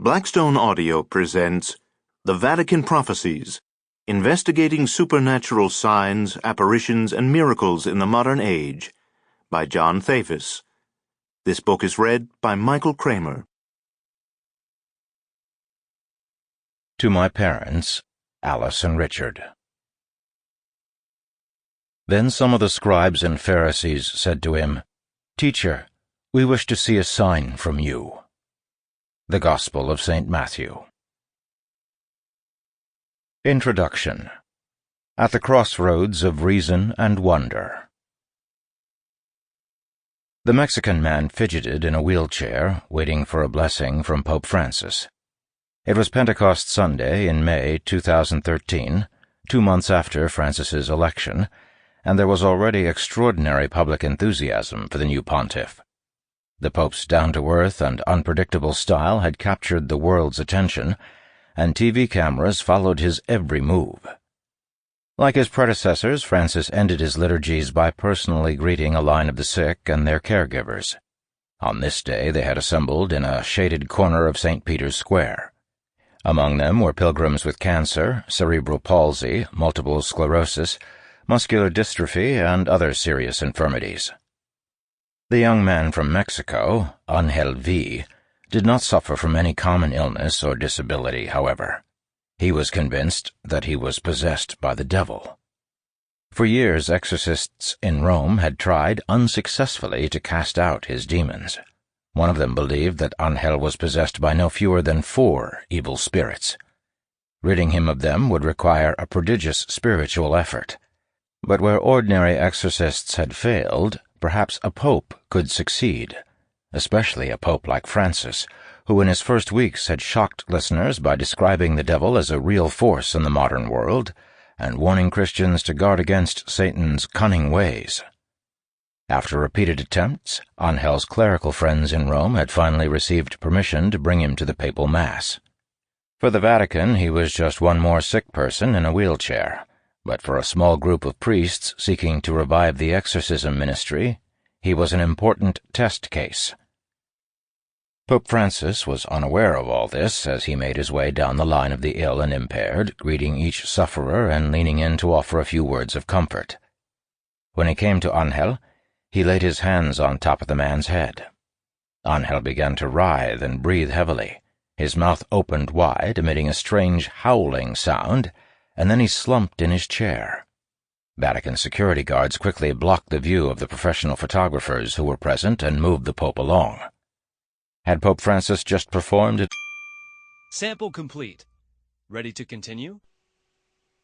Blackstone Audio presents The Vatican Prophecies, Investigating Supernatural Signs, Apparitions, and Miracles in the Modern Age, by John Thavis. This book is read by Michael Kramer. To my parents, Alice and Richard. Then some of the scribes and Pharisees said to him, "Teacher, we wish to see a sign from you." The Gospel of St. Matthew. Introduction. At the Crossroads of Reason and Wonder. The Mexican man fidgeted in a wheelchair, waiting for a blessing from Pope Francis. It was Pentecost Sunday in May 2013, 2 months after Francis's election, and there was already extraordinary public enthusiasm for the new pontiff. The Pope's down-to-earth and unpredictable style had captured the world's attention, and TV cameras followed his every move. Like his predecessors, Francis ended his liturgies by personally greeting a line of the sick and their caregivers. On this day they had assembled in a shaded corner of St. Peter's Square. Among them were pilgrims with cancer, cerebral palsy, multiple sclerosis, muscular dystrophy, and other serious infirmities. The young man from Mexico, Angel V., did not suffer from any common illness or disability, however. He was convinced that he was possessed by the devil. For years, exorcists in Rome had tried unsuccessfully to cast out his demons. One of them believed that Angel was possessed by no fewer than 4 evil spirits. Ridding him of them would require a prodigious spiritual effort. But where ordinary exorcists had failed, perhaps a pope could succeed, especially a pope like Francis, who in his first weeks had shocked listeners by describing the devil as a real force in the modern world and warning Christians to guard against Satan's cunning ways. After repeated attempts, Angel's clerical friends in Rome had finally received permission to bring him to the papal mass. For the Vatican, he was just one more sick person in a wheelchair. But for a small group of priests seeking to revive the exorcism ministry, he was an important test case. Pope Francis was unaware of all this as he made his way down the line of the ill and impaired, greeting each sufferer and leaning in to offer a few words of comfort. When he came to Angel, he laid his hands on top of the man's head. Angel began to writhe and breathe heavily. His mouth opened wide, emitting a strange howling sound, and then he slumped in his chair. Vatican security guards quickly blocked the view of the professional photographers who were present and moved the Pope along. Had Pope Francis just performed it? Sample complete. Ready to continue?